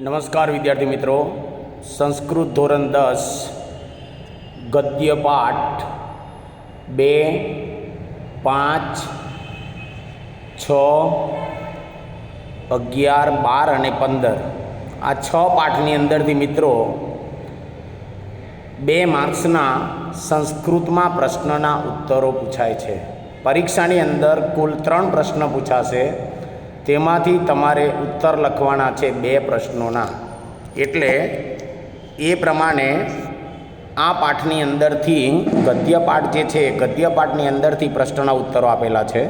નમસ્કાર વિદ્યાર્થી મિત્રો, સંસ્કૃત ધોરણ 10 ગદ્ય પાઠ 2, 5, 6, 11, 12 અને 15 આ 6 પાઠની અંદરથી મિત્રો 2 માર્ક્સના સંસ્કૃતમાં પ્રશ્નના ઉત્તરો પૂછાય છે. પરીક્ષાની અંદર કુલ 3 પ્રશ્ન પૂછાશે, તેમાંથી તમારે ઉત્તર લખવાના છે 2 પ્રશ્નોના. એટલે એ પ્રમાણે આ પાઠની અંદરથી ગદ્યપાઠ જે છે, ગદ્યપાઠની અંદરથી પ્રશ્નના ઉત્તરો આપેલા છે.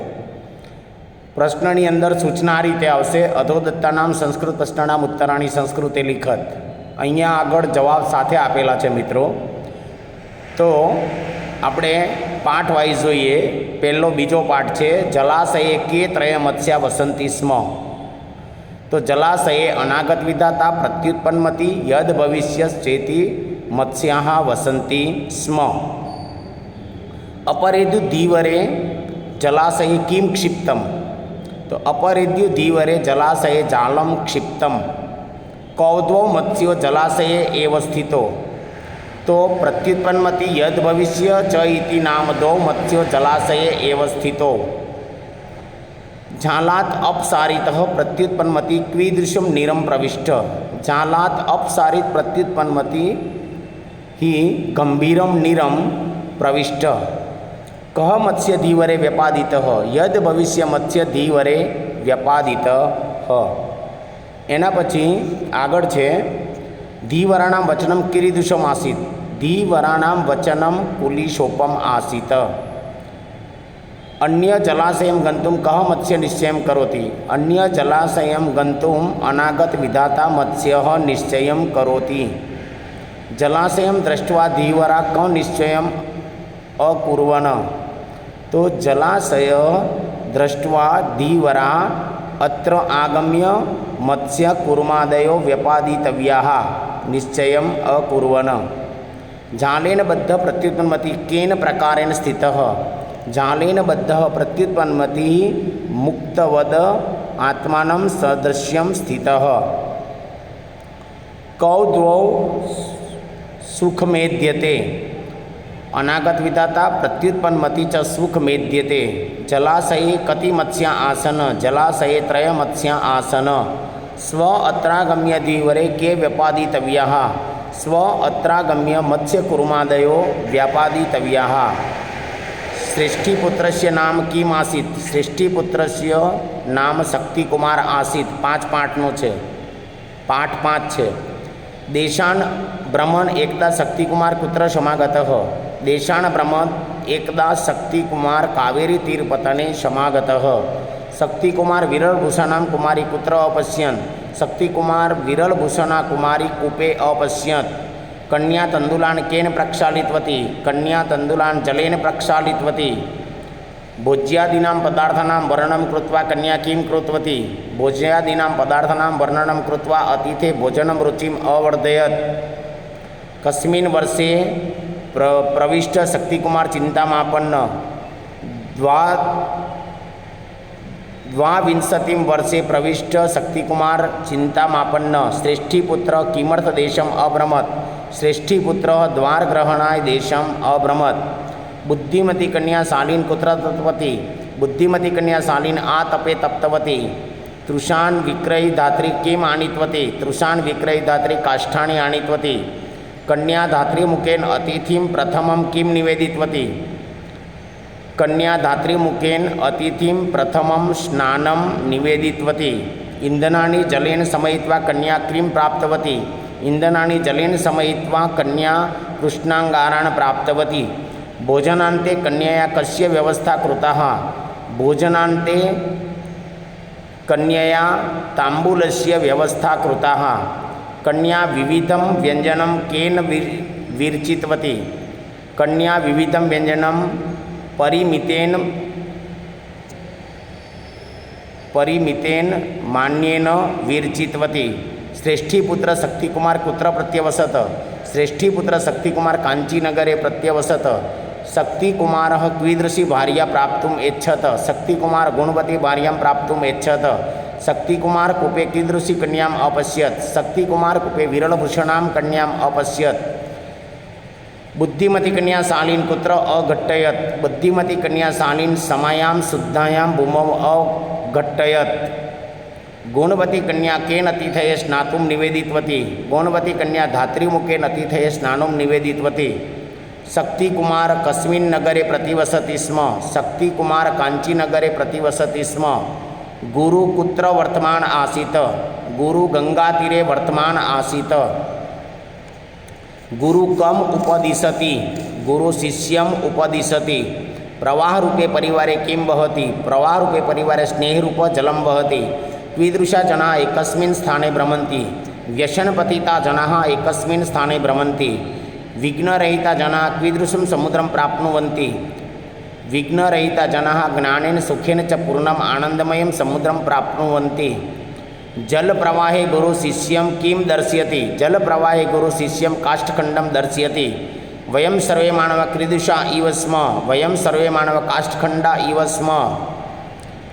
પ્રશ્નની અંદર સૂચના આ રીતે આવશે: અધોદત્તાનામ સંસ્કૃત પ્રશ્નાનામ ઉત્તરાણી સંસ્કૃતે લિખત. અહીંયા આગળ જવાબ સાથે આપેલા છે મિત્રો. તો આપણે પાઠ વાઇઝ જોઈએ. પહેલો બીજો પાઠ છે જલાશયે કે ત્રય મત્સ્યા વસંતી સ્મ. તો જલાશયે અનાગત વિધાતા પ્રત્યુત્પન્નમતી યદ ભવિષ્ય ચેતી મત્સ્યા વસંતી સ્મ. અપરેદુ ધીવરે જલાશયે કિમ ક્ષિપ્તમ. તો અપરેદ્યુ ધીવરે જલાશયે જાલમ ક્ષિપ્તમ. કૌદ્વો મત્સ્યો જલાશયે એવ સ્થિતો. તો પ્રત્યુત્પન્નમતી યદ ભવિષ્ય ચ ઇતિ નામ દો મત્સ્યો જલાશયે એવ સ્થિતો. જાલાત અપસારિત પ્રત્યુત્પન્નમતી ક્વીદૃશમ નીરમ પ્રવિષ્ટ. જાલાત અપસારિત પ્રત્યુત્પન્નમતી हि ગંભીરમ નીરમ પ્રવિષ્ટ. કહ મત્સ્ય ધીવરે વ્યપાદિત યદ ભવિષ્ય મત્સ્ય ધીવરે વ્યપાદિત. એના પછી આગળ છે ધીવરાણામ વચનમ કિરીદુષમ આસીત. ધીવરાણામ વચનમ કુલિશોપમ આસીત. અન્ય જલાશયમ ગંતુમ કહ મત્સ્ય નિશ્ચયમ કરોતિ. અન્ય જલાશયમ ગંતુમ અનાગત વિધાતા મત્સ્ય નિશ્ચયમ કરોતિ. જલાશયમ દ્રષ્ટવા ધીવરા ક નિશ્ચયમ અકુર્વન. તો જલાશય દ્રષ્ટવા ધીવરા અત્ર આગમ્ય મત્સ્ય કુર્માદયો વ્યપાદિતવ્યા નિશ્ચયમ અકુર્વન. જાલેન બદ્ધ પ્રત્યુત્પન્નમતી કેન પ્રકારેણ સ્થિત. જાલેન બદ્ધ પ્રત્યુત્પન્નમતી મુક્તવદ આત્માનમ સદૃશ્યમ સ્થિત. કૌદ્વૌ સુખમેદ્યતે. અનાગત વિધાતા પ્રત્યુત્પન્નમતી ચ સુખમેદ્યતે. જલાશયે કતિ મત્સ્યા આસન. જલાશયે ત્રય મત્સ્યા આસન. સ્વ અત્રાગમ્ય ધીવરે કે વ્યપાદિતવ્યા. સ્વ અત્રાગમ્ય મત્સ્ય કુર્માદયો વ્યાપાદિતવ્યા. શ્રેષ્ઠીપુત્રસ્ય નામ કિમ આસીત. શ્રેષ્ઠીપુત્રસ્ય નામ શક્તિકુમાર આસીત. 5 પાઠનો છે, પાઠ 5 છે. દેશાન બ્રહ્મણ એકદા શક્તિકુમાર કુત્ર સમાગત. દેશાન બ્રહ્મણ એકદા શક્તિકુમાર કાવેરી તીરપતને સમાગત. શક્તિકુમાર વિરલભૂષણામ કુમારી કુત્ર અપશ્યન. શક્તિકુમાર વિરલભૂષણા કુમારી કૂપે અપશ્યત. કન્યા તંદુલાન કેન પ્રક્ષાલિતવતી. કન્યા તંદુલાન જલેન પ્રક્ષાલિતવતી. ભોજ્યાદીનામ પદાર્થાનામ વર્ણનમ કૃત્વા કન્યા કિમ કૃતવતી. ભોજ્યાદીનામ પદાર્થાનામ વર્ણનમ કૃત્વા અતિથે ભોજનમ રુચિમ અવર્ધયત. કસ્મિન વર્ષે પ્રવિષ્ટ શક્તિકુમાર ચિંતામાપન્ન. દ્વાવિંશતિમ વર્ષે પ્રવિષ્ટ શક્તિકુમાર ચિંતામાપન્ન. શ્રેષ્ઠીપુત્ર કિમર્થ દેશમ અભ્રમત. શ્રેષ્ઠીપુત્ર દ્વારગ્રહણાય દેશમ અભ્રમત. બુદ્ધિમતી કન્યા શાલીન કુત્ર તત્વતી. બુદ્ધિમતી કન્યા શાલીન આ તપે તપ્તવતી. તૃષાન વિક્રયી ધાત્રી કિમ આણીત્વતી. તૃષાન વિક્રયી ધાત્રી કાષ્ઠાણી આણીત્વતી. કન્યા ધાત્રીમુખેન અતિથિમ પ્રથમમ કિમ નિવેદિતવતી. કન્યા ધાત્રીમુખેન અતિથિમ પ્રથમમ સ્નાનમ નિવેદિતવતી. ઇંધનાની જલેન સમયિત્વા કન્યા ક્રીમ પ્રાપ્તવતી. ઇંધનાની જલેન સમયિત્વા કન્યા કૃષ્ણાંગારાણ પ્રાપ્તવતી. ભોજનાંતે કન્યયા કસ્ય વ્યવસ્થા કૃતા. ભોજનાંતે કન્યયા તાંબૂલસ્ય વ્યવસ્થા કૃતા. કન્યા વિવિધમ વ્યંજનમ કેન વિરચિતવતી. કન્યા વિવિધમ વ્યંજનમ પરિમિતેન માન્યેન વિરચિતવતી. શ્રેષ્ઠીપુત્ર શક્તિકુમાર કુત્ર પ્રત્યવસત. શ્રેષ્ઠીપુત્ર શક્તિકુમાર કાંચીનગરે પ્રત્યવસત. શક્તિકુમાર ક્વીદૃશી ભાર્યા પ્રાપ્તુમ એચ્છત. શક્તિકુમાર ગુણવતી ભાર્યામ પ્રાપ્તુમ એચ્છત. शक्तिकुमार कूपे कीदृशी कन्याम् अपश्यत्, शक्तिकुमार कूपे विरलभूषणां कन्याम् अपश्यत्। बुद्धिमती कन्या शालीन कुत्र अघट्टयत्, बुद्धिमती कन्या शालीन समायां शुद्धायां भूमौ अघट्टयत्। गुणवती कन्या केन अतिथये स्नातुं निवेदितवती, गुणवती कन्या धात्रीमुखेन अतिथये स्नानं निवेदितवती। शक्तिकुमार कस्मिन् नगरे प्रतिवसति स्म, शक्तिकुमार काञ्चीनगरे प्रतिवसति स्म। गुरु कुत्र वर्तमान आसीत्, गुरु गंगातीरे वर्तमान आसीत्। गुरु कम उपदिशति, गुरु शिष्यम् उपदिशति। प्रवाहरूपे परिवारे किं वहति, प्रवाहरूपे परिवारे स्नेहरूप जलं वहति। कीदृशा जनाः एकस्मिन् स्थाने भ्रमन्ति, व्यसनपतिता जनाः एकस्मिन् स्थाने भ्रमन्ति। विघ्नरहिता जनाः कीदृशं समुद्रं प्राप्नुवन्ति, विघ्नरहिता जनाः ज्ञानेन सुखेन च पूर्णम् आनन्दमयं समुद्रं प्राप्नुवन्ति। जलप्रवाहे गुरुशिष्यं किं दर्शयति, जलप्रवाहे गुरुशिष्यं काष्ठखण्डं दर्शयति। वयं सर्वे मानवाः कीदृशा इव स्म, वयं सर्वे मानवाः काष्ठखण्डा इव स्म।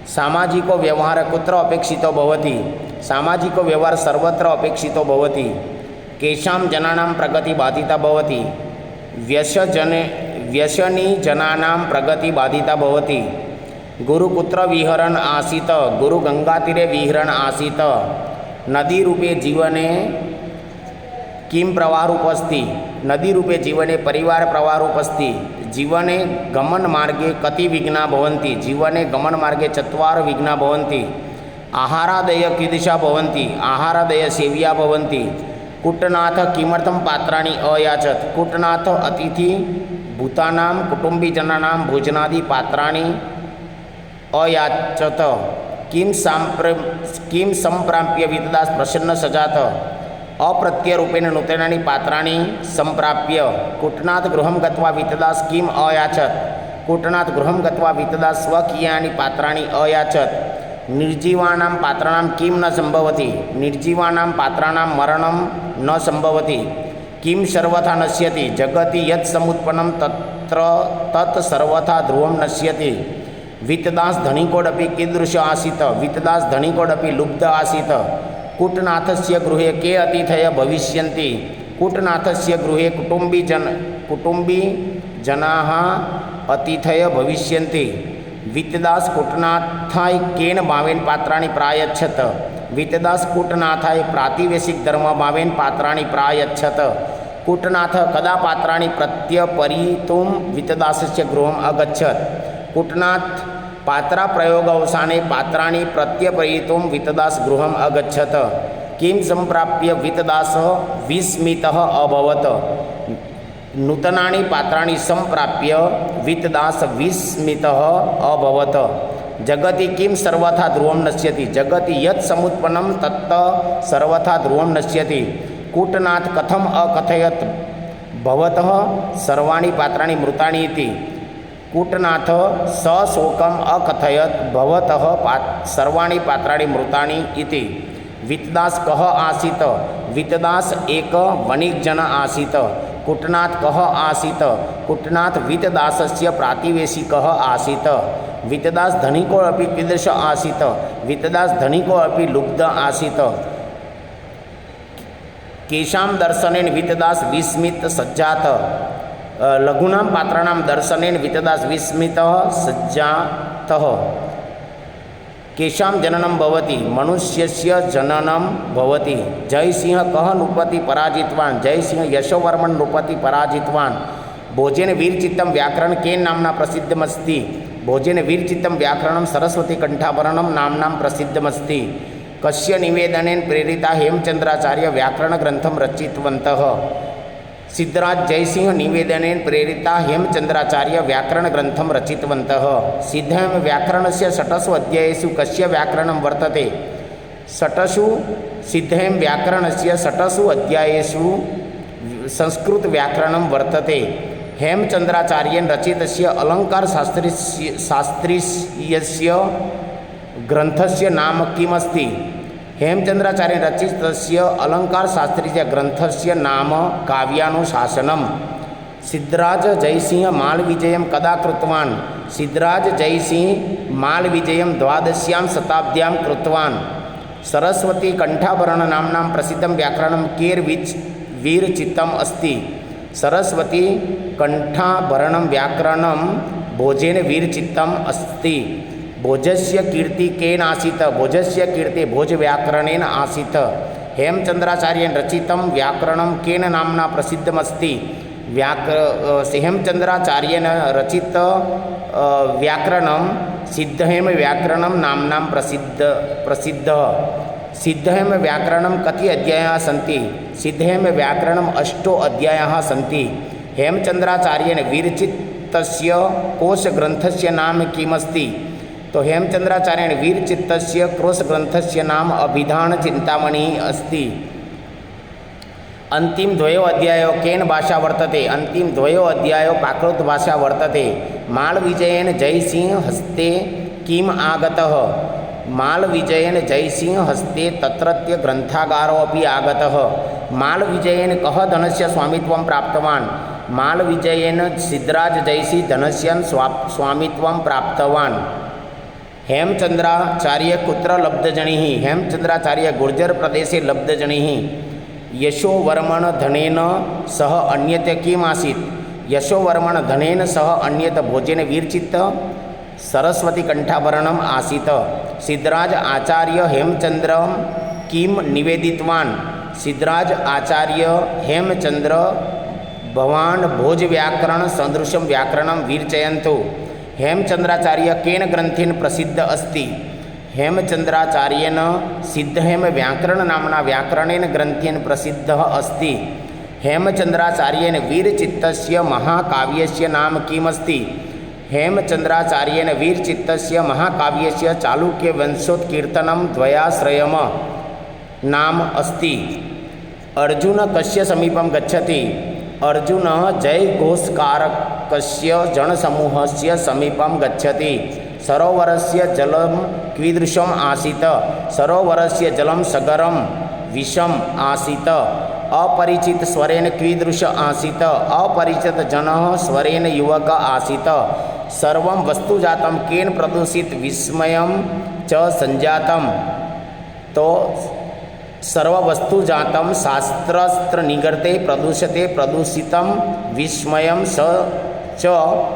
सामाजिको व्यवहार कुत्र अपेक्षितो भवति, सामाजिको व्यवहार सर्वत्र अपेक्षितो भवति। केषां जनानां प्रगति बाधिता भवति, व्यसनी जनानां प्रगति बाधिता भवति। गुरु कुत्र विहरन् आसीत्, गुरु गंगातीरे विहरन् आसीत्। नदीरूपे जीवने किं प्रवाहरूपस्ति, नदीरूपे जीवने परिवार प्रवाहरूपस्ति। जीवने गमनमार्गे कति विघ्ना भवन्ति, जीवने गमनमार्गे चत्वार विघ्ना भवन्ति। आहारादय कीदृशा भवन्ति, आहारादय सेव्या भवन्ति। कूटनाथ किमर्थं पात्राणि अयाचत्, कूटनाथ अतिथि भूतानां कुटुम्बीजनानां भोजनादि पात्राणि अयाचत। किं सम्प्राप्य वितदास प्रसन्न सजात, अप्रत्ययरूपेण नूतनानि पात्राणि सम्प्राप्य। कूटनाथ गृहं गत्वा वितदास किम् अयाचत, कूटनाथ गृहं गत्वा वितदास स्वकीयानि पात्राणि अयाचत। निर्जीवानां पात्राणां किं न सम्भवति, निर्जीवानां पात्राणां मरणं न सम्भवति। किं सर्वथा नश्यति, जगति यत् समुत्पन्नं तत्र तत् सर्वथा ध्रुवं नश्यति। वितदास धनिकोडपि कीदृश आसीत्, वितदास धनिकोडपि लुब्ध आसीत्। कूटनाथस्य गृहे के अतिथयः भविष्यन्ति, कूटनाथस्य गृहे कुटुम्बीजनाः अतिथयः भविष्यन्ति। वितदास कूटनाथाय केन भावेन पात्राणि प्रायच्छत, वितदास कूटनाथाय प्रातिवेशिक धर्मभावेन पात्राणि प्रायच्छत। कूटनाथ कदा पात्राणि प्रत्यपरितुं वितदासस्य गृहम् अगच्छत्, कूटनाथ पात्रा प्रयोगावसाने पात्राणि प्रत्यपरितुं वितदास गृहम् अगच्छत्। किं सम्प्राप्य वितदासः विस्मितः अभवत्, नूतनानि पात्राणि सम्प्राप्य वितदास विस्मितः अभवत्। जगति किं सर्वथा ध्रुवं नश्यति, जगति यत् समुत्पन्नं तत् सर्वथा ध्रुवं नश्यति। कूटनाथ कथम् अकथयत् भवतः सर्वाणि पात्राणि मृतानि इति, कूटनाथ सशोकम् अकथयत् भवतः सर्वाणि पात्राणि मृतानि इति। वितदास कः आसीत्, वितदास एक वणिक्जन आसीत्। कूटनाथ कः आसीत्, कूटनाथ वितदासस्य प्रातिवेशिकः आसीत्। वितदास धनिको अपि कीदृश आसीत्, वितदास धनिको अपि लुब्ध आसीत्। केषां दर्शनेन वितदास विस्मित सज्जात, लघूनां पात्राणां दर्शनेन वितदास विस्मितः सज्जातः। केषां जननं भवति, मनुष्यस्य जननं भवति। जयसिंह कः नृपति पराजितवान्, जयसिंह यशोवर्मन् नृपति पराजितवान्। भोजेन वीरचित्तं व्याकरण केन नाम्ना प्रसिद्धमस्ति, भोजेन वीरचित्तं व्याकरणं सरस्वतीकण्ठाभरणं नाम्नां प्रसिद्धमस्ति। कस्य निवेदनेन प्रेरिता हेमचंद्राचार्य व्याकरणग्रन्थं रचितवन्तः, सिद्धराज जयसिंह निवेदनेन प्रेरिता हेमचंद्राचार्य व्याकरणग्रन्थं रचितवन्तः। सिद्धहेम व्याकरणस्य षट्सु अध्यायेषु कस्य व्याकरणं वर्तते, षट्सु सिद्धहेम व्याकरणस्य षट्सु अध्यायेषु संस्कृतव्याकरणं वर्तते। हेमचंद्राचार्येण रचितस्य अलङ्कारशास्त्रीयस्य ग्रन्थस्य नाम किमस्ति, हेमचंद्राचार्येण रचितस्य अलङ्कारशास्त्रीय ग्रन्थस्य नाम काव्यानुशासनम्। सिद्धराज जयसिंह मालविजयं कदा कृतवान्, सिद्धराज जयसिंह मालविजयं 12वीं शताब्द्यां कृतवान्। सरस्वती कंठाभरण नाम्नां प्रसिद्धं व्याकरणं केर् वीरचित्तम् अस्ति। सरस्वती कंठाभरणं व्याकरणं भोजेन वीरचित्तम् अस्ति। भोजस्य कीर्ति केन आसीत्? भोजस्य कीर्ति भोजव्याकरणेन आसीत्। हेमचंद्राचार्येण रचितं व्याकरणं केन नाम्ना प्रसिद्धमस्ति? हेमचंद्राचार्येण रचित व्याकरणं सिद्धहेम व्याकरणं नाम्नां प्रसिद्धः। सिद्धहेम व्याकरणं कति अध्यायाः सन्ति? सिद्धहेम व्याकरणम् 8 अध्यायाः सन्ति। हेमचंद्राचार्येण विरचितस्य कोशग्रन्थस्य नाम किमस्ति? तो हेमचंद्राचार्येण विरचितस्य कोशग्रन्थस्य नाम अभिधानचिन्तामणि अस्ति। अंतिम द्वयो अध्यायो केन भाषा वर्तते? अंतिम द्वयो अध्यायो प्राकृत भाषा वर्तते। मालविजयेन जयसिंह हस्ते किम आगतः? मालविजयेन जयसिंह हस्ते तत्रत्य ग्रंथागारोऽपि आगतः। मालविजयेन कः धनस्य स्वामित्वं प्राप्तवान्? मालविजयेन सिद्धराज जयसिंह धनस्य स्वामित्वं प्राप्तवान्। हेमचंद्राचार्य कुत्र लब्धजनिः? हेमचंद्राचार्य गुर्जर प्रदेशे लब्धजनिः। यशोवर्मण धनेन सह अन्यत किम आसीत्? यशोवर्मण धनेन सह अन्यत भोजेन वीरचित्त सरस्वती कंठाभरणम् आसीत्। सिद्धराज आचार्य हेमचंद्र किम निवेदितवान्? सिद्धराज आचार्य हेमचंद्र भवान् भोज व्याकरण सदृशं व्याकरणं वीरचयन्तु। हेमचंद्राचार्य केन ग्रंथेन प्रसिद्ध अस्ति? हेमचंद्राचार्येण सिद्धहेम व्याकरण नाम्ना व्याकरणेन ग्रंथेन प्रसिद्धः अस्ति। हेमचंद्राचार्येण वीरचित्तस्य महाकाव्यस्य नाम किमस्ति? हेमचंद्राचार्येण वीरचित्तस्य महाकाव्यस्य चालुक्यवंशोत्कीर्तनं द्वयाश्रयम् नाम अस्ति। अर्जुन कस्य समीपं गच्छति? अर्जुन जयघोषकारकस्य जनसमूहस्य समीपं गच्छति। सरोवरस्य जलं कीदृशम् आसीत्? सरोवरस्य जलं सगरं विषम् आसीत्। अपरिचित स्वरेण कीदृश आसीत्? अपरिचित जनः स्वरेण युवक आसीत्। सर्वं वस्तुजातं केन प्रदूषित विस्मयं च संजातं? तो सर्ववस्तुजातं शास्त्रस्त्र निगर्ते प्रदूषते प्रदूषितं विस्मयं च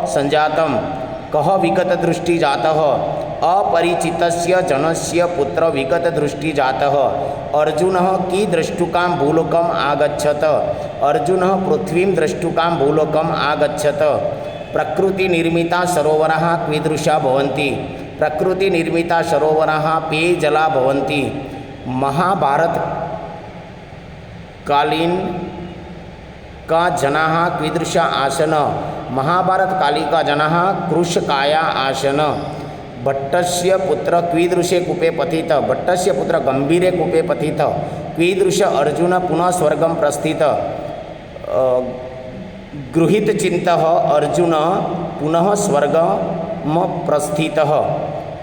संजातं। कः विगतदृष्टि जातः? अपरिचितस्य जनस्य पुत्र विगतदृष्टि जातः। अर्जुनः कीदृष्टुकां भूलोकम् आगच्छत्? अर्जुनः पृथ्वीं द्रष्टुकां भूलोकम् आगच्छत्। प्रकृतिनिर्मिता सरोवराः कीदृशा भवन्ति? प्रकृतिनिर्मिता सरोवराः पेयजला भवन्ति। महाभारतकालीन का जनाः कीदृश आसन? महाभारतकालिका जनाः कृशकाया आसन। भट्टस्य पुत्र कीदृशे कूपे पतित? भट्टस्य पुत्र गंभीरे कूपे पतित। कीदृश अर्जुन पुनः स्वर्गं प्रस्थित? गृहीतचित्तः अर्जुन पुनः स्वर्गम प्रस्थितः।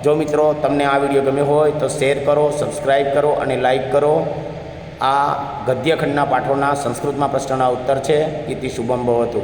जो मित्रों तमने आ विडियो गम्यो होय तो शेर करो, सब्सक्राइब करो और लाइक करो। आ गद्यखंडना पाठोना संस्कृत में प्रश्नना उत्तर है। इति शुभम भवतु।